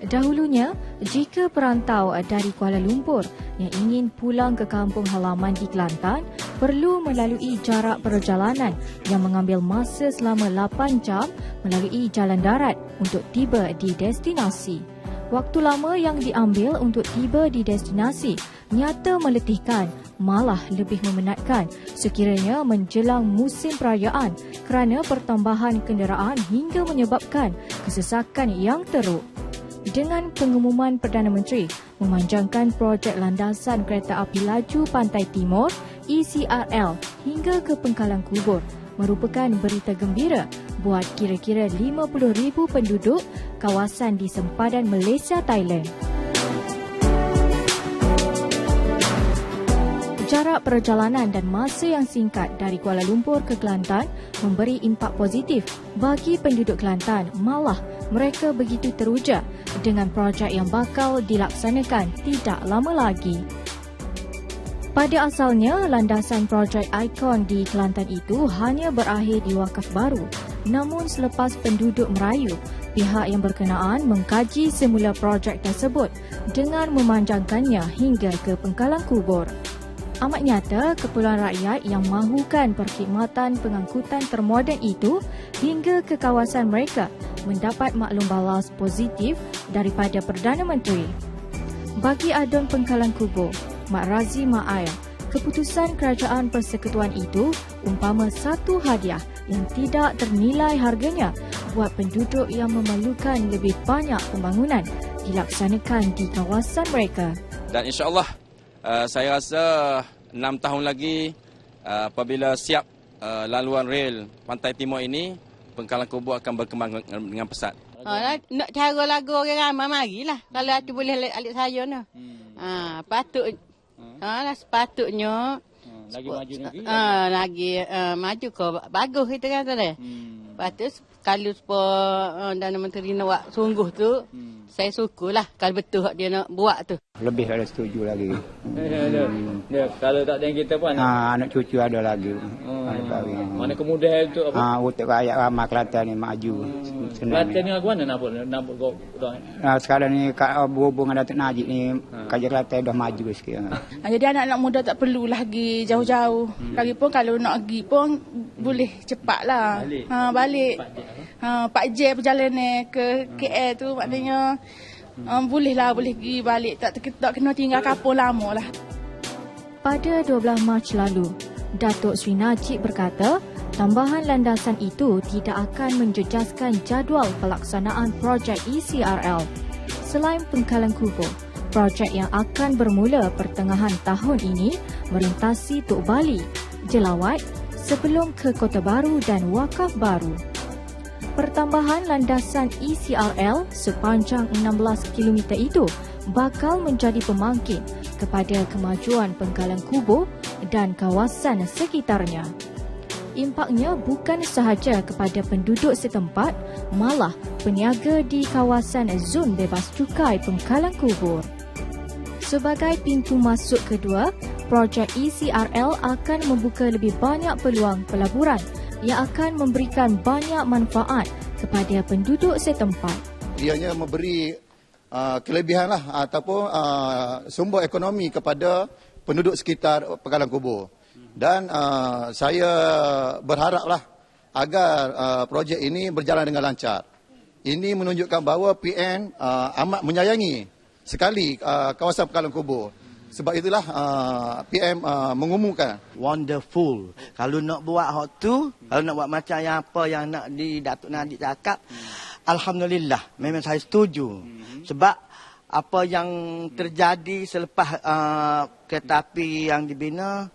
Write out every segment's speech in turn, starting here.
Dahulunya, jika perantau dari Kuala Lumpur yang ingin pulang ke kampung halaman di Kelantan perlu melalui jarak perjalanan yang mengambil masa selama 8 jam melalui jalan darat untuk tiba di destinasi. Waktu lama yang diambil untuk tiba di destinasi nyata meletihkan, malah lebih memenatkan sekiranya menjelang musim perayaan kerana pertambahan kenderaan hingga menyebabkan kesesakan yang teruk. Dengan pengumuman Perdana Menteri memanjangkan projek landasan kereta api laju Pantai Timur ECRL hingga ke Pengkalan Kubur merupakan berita gembira buat kira-kira 50,000 penduduk kawasan di sempadan Malaysia, Thailand. Jarak perjalanan dan masa yang singkat dari Kuala Lumpur ke Kelantan memberi impak positif bagi penduduk Kelantan, malah mereka begitu teruja dengan projek yang bakal dilaksanakan tidak lama lagi. Pada asalnya, landasan projek ikon di Kelantan itu hanya berakhir di Wakaf Baru. Namun selepas penduduk merayu, pihak yang berkenaan mengkaji semula projek tersebut dengan memanjangkannya hingga ke Pengkalan Kubur. Amat nyata keperluan rakyat yang mahukan perkhidmatan pengangkutan termoden itu hingga ke kawasan mereka mendapat maklum balas positif daripada Perdana Menteri. Bagi Adun Pengkalan Kubur, Mak Razi Ma'air, keputusan Kerajaan Persekutuan itu umpama satu hadiah yang tidak ternilai harganya buat penduduk yang memerlukan lebih banyak pembangunan dilaksanakan di kawasan mereka. Dan insya-Allah saya rasa 6 tahun lagi apabila siap laluan rel Pantai Timur ini, Pengkalan Kubur akan berkembang dengan pesat. Nak cara lagu orang ramai marilah. Kalau tu boleh alik saya ni. Sepatutnya lagi maju lagi. Lagi maju ke bagus kita kata dah. Patut kalau Perdana Menteri nak buat sungguh tu, saya sukalah kalau betul dia nak buat tu. Lebih ada setuju lagi. Ya, kalau tak ada kita pun anak cucu ada lagi. Mana kemudahan tu apa? Untuk rakyat ramai Kelantan ni maju. Kelantan ni lagu mana nak buat sekarang ni berhubung dengan Datuk Najib ni, kerja Kelantan dah maju sikit. Jadi anak-anak muda tak perlu lagi jauh-jauh. Lagipun kalau nak pergi pun boleh cepatlah. Balik. 4 jam perjalanan ke KL tu maknanya boleh pergi balik, tak kena tinggal kampung lama lah. Pada 12 Mac lalu, Datuk Seri Najib berkata tambahan landasan itu tidak akan menjejaskan jadual pelaksanaan projek ECRL. Selain Pengkalan Kubur, projek yang akan bermula pertengahan tahun ini merintasi Tok Bali, Jelawat sebelum ke Kota Baru dan Wakaf Baru. Pertambahan landasan ECRL sepanjang 16 km itu bakal menjadi pemangkin kepada kemajuan Pengkalan Kubur dan kawasan sekitarnya. Impaknya bukan sahaja kepada penduduk setempat, malah peniaga di kawasan zon bebas cukai Pengkalan Kubur. Sebagai pintu masuk kedua, projek ECRL akan membuka lebih banyak peluang pelaburan yang akan memberikan banyak manfaat kepada penduduk setempat. Ianya memberi kelebihanlah ataupun sumber ekonomi kepada penduduk sekitar Pengkalan Kubur. Dan saya berharaplah agar projek ini berjalan dengan lancar. Ini menunjukkan bahawa PN amat menyayangi sekali kawasan Pengkalan Kubur. Sebab itulah PM mengumumkan. Wonderful. Kalau nak buat hak tu, kalau nak buat macam yang apa yang nak di Datuk Najib cakap, alhamdulillah, memang saya setuju. Sebab apa yang terjadi selepas kereta api yang dibina,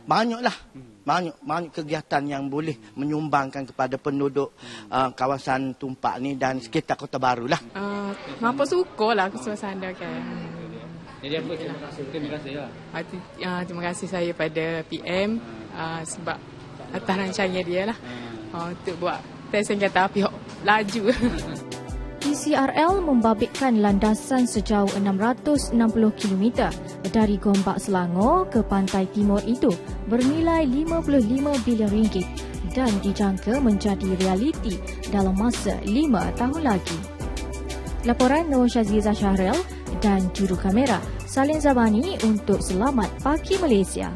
banyaklah. Banyak kegiatan yang boleh menyumbangkan kepada penduduk kawasan Tumpak ni dan sekitar Kota Baru lah. Mampu sukalah suasana kan. Jadi apa terima kasih lah. Terima kasih saya pada PM sebab atas rancangannya dia lah untuk buat stesen kereta api laju. ECRL membabitkan landasan sejauh 660 km dari Gombak Selangor ke Pantai Timur itu bernilai RM55 bilion dan dijangka menjadi realiti dalam masa 5 tahun lagi. Laporan Nur Syaziza Syahril dan juru kamera Salim Zabani untuk Selamat Pagi Malaysia.